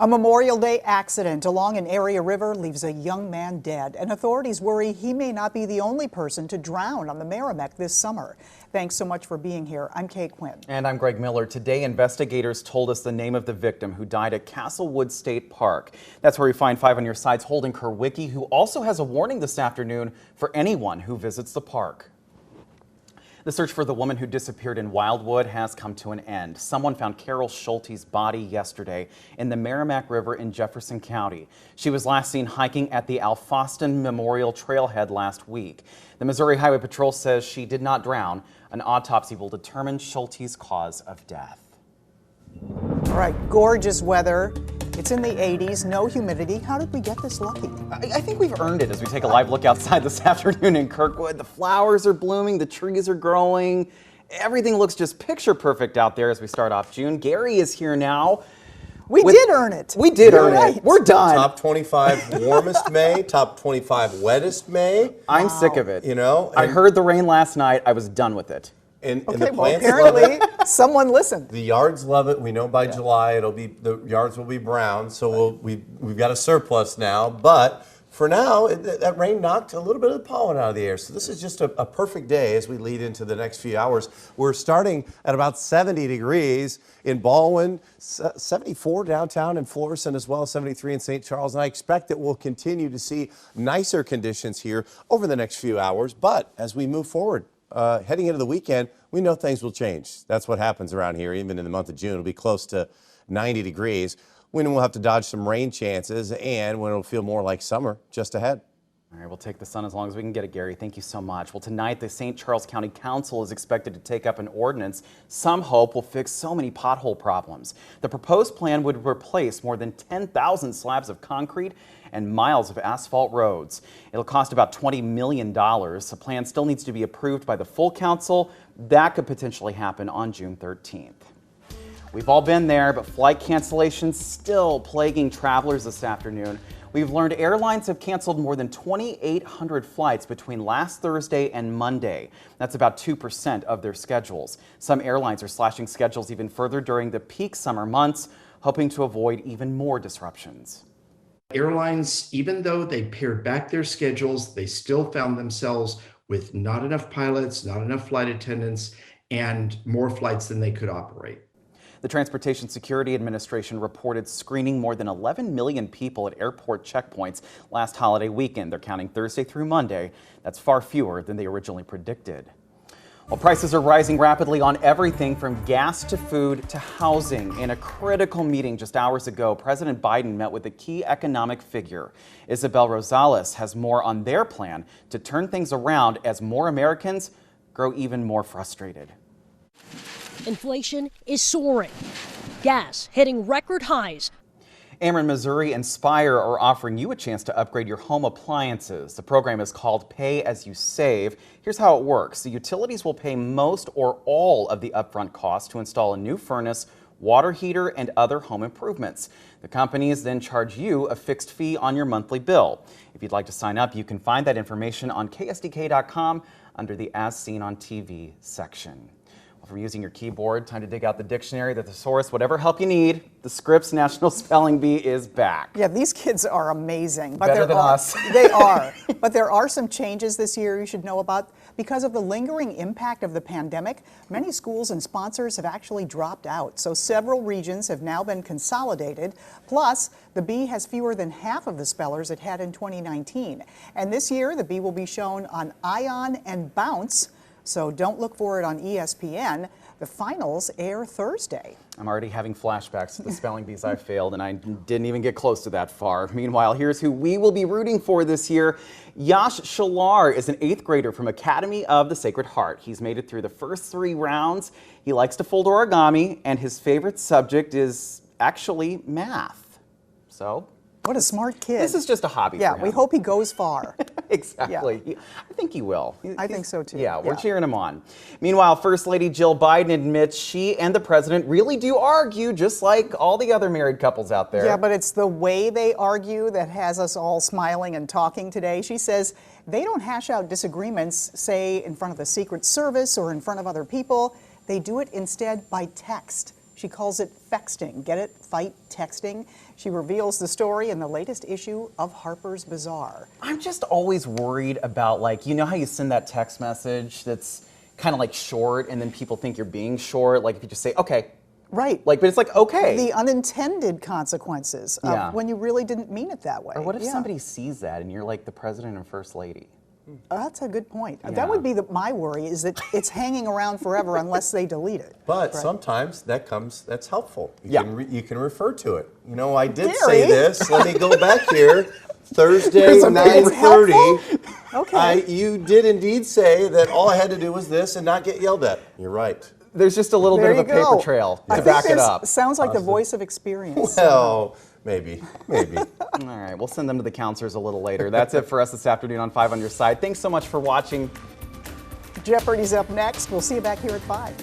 A Memorial Day accident along an area river leaves a young man dead, and authorities worry he may not be the only person to drown on the Merrimack this summer. Thanks so much for being here. I'm Kay Quinn. And I'm Greg Miller. Today, investigators told us the name of the victim who died at Castlewood State Park. That's where we find 5 on Your Side's Holden Kerwicki, who also has a warning this afternoon for anyone who visits the park. The search for the woman who disappeared in Wildwood has come to an end. Someone found Carol Schulte's body yesterday in the Merrimack River in Jefferson County. She was last seen hiking at the Alfoston Memorial Trailhead last week. The Missouri Highway Patrol says she did not drown. An autopsy will determine Schulte's cause of death. All right, gorgeous weather. It's in the 80s, no humidity. How did we get this lucky? I think we've earned it as we take a live look outside this afternoon in Kirkwood. The flowers are blooming, the trees are growing. Everything looks just picture perfect out there as we start off June. Gary is here now. We did earn it. We did earn it. We're done. Top 25 warmest May, top 25 wettest May. I'm sick of it. You know, I heard the rain last night. I was done with it. And Okay, the well, plants love apparently it. someone listened. The yards love it. We know by July the yards will be brown, so we've got a surplus now. But for now, that rain knocked a little bit of the pollen out of the air. So this is just a perfect day as we lead into the next few hours. We're starting at about 70 degrees in Baldwin, 74 downtown in Florissant as well, 73 in St. Charles. And I expect that we'll continue to see nicer conditions here over the next few hours. But as we move forward, heading into the weekend, we know things will change. That's what happens around here. Even in the month of June, it'll be close to 90 degrees. When we'll have to dodge some rain chances and when it'll feel more like summer just ahead. All right, we'll take the sun as long as we can get it, Gary. Thank you so much. Well, tonight, the St. Charles County Council is expected to take up an ordinance some hope will fix so many pothole problems. The proposed plan would replace more than 10,000 slabs of concrete and miles of asphalt roads. It'll cost about $20 million. The plan still needs to be approved by the full council. That could potentially happen on June 13th. We've all been there, but flight cancellations still plaguing travelers this afternoon. We've learned airlines have canceled more than 2,800 flights between last Thursday and Monday. That's about 2% of their schedules. Some airlines are slashing schedules even further during the peak summer months, hoping to avoid even more disruptions. Airlines, even though they pared back their schedules, they still found themselves with not enough pilots, not enough flight attendants, and more flights than they could operate. The Transportation Security Administration reported screening more than 11 million people at airport checkpoints last holiday weekend. They're counting Thursday through Monday. That's far fewer than they originally predicted. Well, prices are rising rapidly on everything from gas to food to housing. In a critical meeting just hours ago, President Biden met with a key economic figure. Isabel Rosales has more on their plan to turn things around as more Americans grow even more frustrated. Inflation is soaring. Gas hitting record highs. Ameren Missouri and Spire are offering you a chance to upgrade your home appliances. The program is called Pay As You Save. Here's how it works. The utilities will pay most or all of the upfront costs to install a new furnace, water heater, and other home improvements. The companies then charge you a fixed fee on your monthly bill. If you'd like to sign up, you can find that information on ksdk.com under the As Seen on TV section. From using your keyboard, time to dig out the dictionary, the thesaurus, whatever help you need. The Scripps National Spelling Bee is back. Yeah, these kids are amazing. But Better than us. They are. But there are some changes this year you should know about. Because of the lingering impact of the pandemic, many schools and sponsors have actually dropped out. So several regions have now been consolidated. Plus, the Bee has fewer than half of the spellers it had in 2019. And this year, the Bee will be shown on Ion and Bounce. So don't look for it on ESPN. The finals air Thursday. I'm already having flashbacks to the spelling bees I failed, and I didn't even get close to that far. Meanwhile, here's who we will be rooting for this year. Yash Shalar is an 8th grader from Academy of the Sacred Heart. He's made it through the first 3 rounds. He likes to fold origami, and his favorite subject is actually math. So, What a smart kid. this is just a hobby for Yeah, him. we hope he goes far. Exactly. I think he will. I think so, too. Yeah, we're Yeah. cheering him on. Meanwhile, First Lady Jill Biden admits she and the president really do argue, just like all the other married couples out there. Yeah, but it's the way they argue that has us all smiling and talking today. She says they don't hash out disagreements, say, in front of the Secret Service or in front of other people. They do it instead by text. She calls it fexting. Get it? Fight texting. She reveals the story in the latest issue of Harper's Bazaar. I'm just always worried about, like, you know how you send that text message that's kind of like short and then people think you're being short? Like if you just say, okay. Right. Like, but it's like, okay. The unintended consequences of Yeah. when you really didn't mean it that way. Or what if Yeah. somebody sees that and you're like the president and first lady? That's a good point. Yeah. That would be my worry, is that it's hanging around forever unless they delete it. But Right. sometimes that's helpful. Yeah. You can refer to it. You know, I did Gary. say this. Let me go back here. Thursday, There's a big- it's 9:30. Okay. You did indeed say that all I had to do was this and not get yelled at. You're right. There's just a little There bit of a you go. paper trail I to think back it there's- up. Sounds like the voice of experience. Well, maybe. All right, we'll send them to the counselors a little later. That's it for us this afternoon on 5 on Your Side. Thanks so much for watching. Jeopardy's up next. We'll see you back here at 5.